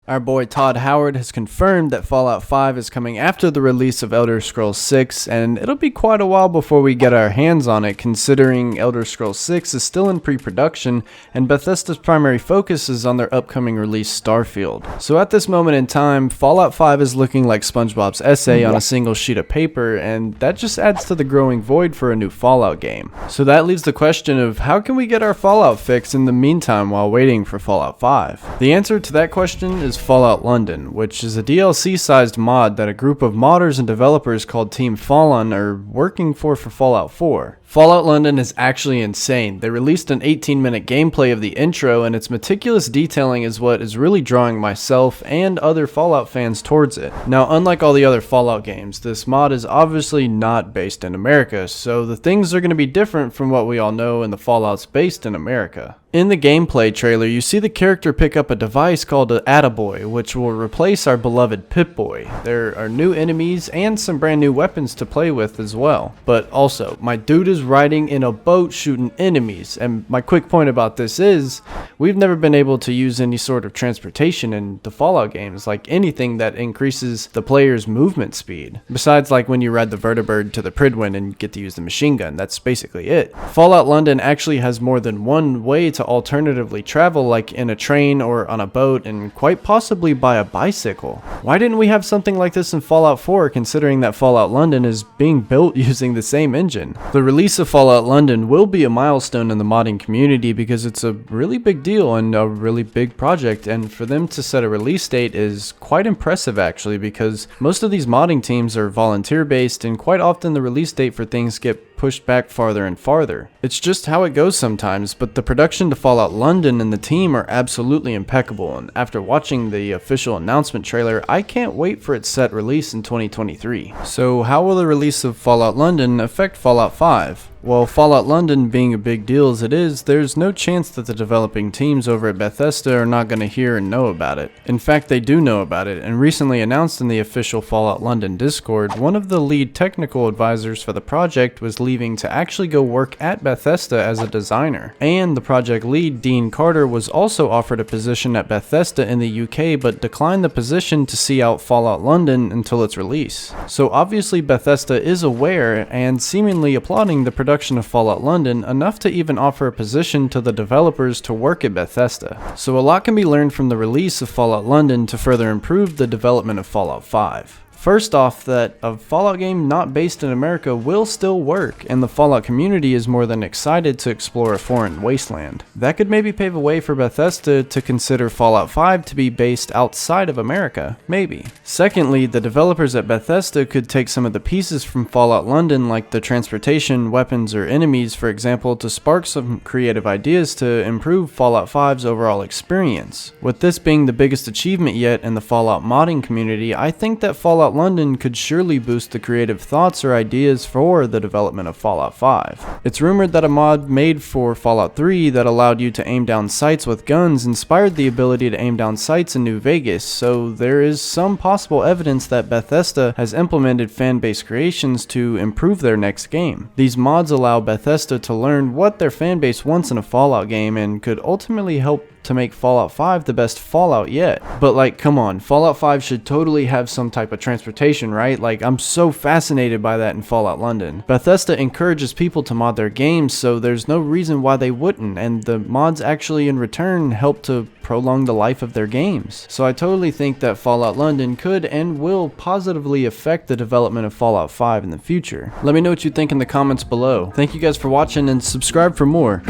Our boy Todd Howard has confirmed that Fallout 5 is coming after the release of Elder Scrolls 6, and it'll be quite a while before we get our hands on it, considering Elder Scrolls 6 is still in pre-production, and Bethesda's primary focus is on their upcoming release Starfield. So at this moment in time, Fallout 5 is looking like SpongeBob's essay on a single sheet of paper, and that just adds to the growing void for a new Fallout game. So that leaves the question of how can we get our Fallout fix in the meantime while waiting for Fallout 5? The answer to that question is Fallout London, which is a DLC-sized mod that a group of modders and developers called Team Fallen are working for Fallout 4. Fallout London is actually insane. They released an 18-minute gameplay of the intro, and its meticulous detailing is what is really drawing myself and other Fallout fans towards it. Now, unlike all the other Fallout games, this mod is obviously not based in America, so the things are going to be different from what we all know in the Fallouts based in America. In the gameplay trailer, you see the character pick up a device called an Attaboy, which will replace our beloved Pip-Boy. There are new enemies and some brand new weapons to play with as well. But also, my dude is riding in a boat shooting enemies, and my quick point about this is, we've never been able to use any sort of transportation in the Fallout games, like anything that increases the player's movement speed. Besides like when you ride the vertibird to the Pridwin and get to use the machine gun, that's basically it. Fallout London actually has more than one way to alternatively travel, like in a train or on a boat, and quite possibly by a bicycle. Why didn't we have something like this in Fallout 4, considering that Fallout London is being built using the same engine? The release of Fallout London will be a milestone in the modding community because it's a really big deal and a really big project, and for them to set a release date is quite impressive actually, because most of these modding teams are volunteer based, and quite often the release date for things get pushed back farther and farther. It's just how it goes sometimes, but the production to Fallout London and the team are absolutely impeccable, and after watching the official announcement trailer, I can't wait for its set release in 2023. So how will the release of Fallout London affect Fallout 5? Well, Fallout London being a big deal as it is, there's no chance that the developing teams over at Bethesda are not going to hear and know about it. In fact, they do know about it, and recently announced in the official Fallout London Discord, one of the lead technical advisors for the project was leaving to actually go work at Bethesda as a designer. And the project lead, Dean Carter, was also offered a position at Bethesda in the UK, but declined the position to see out Fallout London until its release. So obviously Bethesda is aware and seemingly applauding the production of Fallout London enough to even offer a position to the developers to work at Bethesda. So a lot can be learned from the release of Fallout London to further improve the development of Fallout 5. First off, that a Fallout game not based in America will still work, and the Fallout community is more than excited to explore a foreign wasteland. That could maybe pave a way for Bethesda to consider Fallout 5 to be based outside of America, maybe. Secondly, the developers at Bethesda could take some of the pieces from Fallout London, like the transportation, weapons, or enemies, for example, to spark some creative ideas to improve Fallout 5's overall experience. With this being the biggest achievement yet in the Fallout modding community, I think that Fallout London could surely boost the creative thoughts or ideas for the development of Fallout 5. It's rumored that a mod made for Fallout 3 that allowed you to aim down sights with guns inspired the ability to aim down sights in New Vegas, so there is some possible evidence that Bethesda has implemented fan-based creations to improve their next game. These mods allow Bethesda to learn what their fanbase wants in a Fallout game and could ultimately help to make Fallout 5 the best Fallout yet. But like, come on, Fallout 5 should totally have some type of transportation, right? Like, I'm so fascinated by that in Fallout London. Bethesda encourages people to mod their games, so there's no reason why they wouldn't, and the mods actually in return help to prolong the life of their games. So I totally think that Fallout London could and will positively affect the development of Fallout 5 in the future. Let me know what you think in the comments below. Thank you guys for watching, and subscribe for more.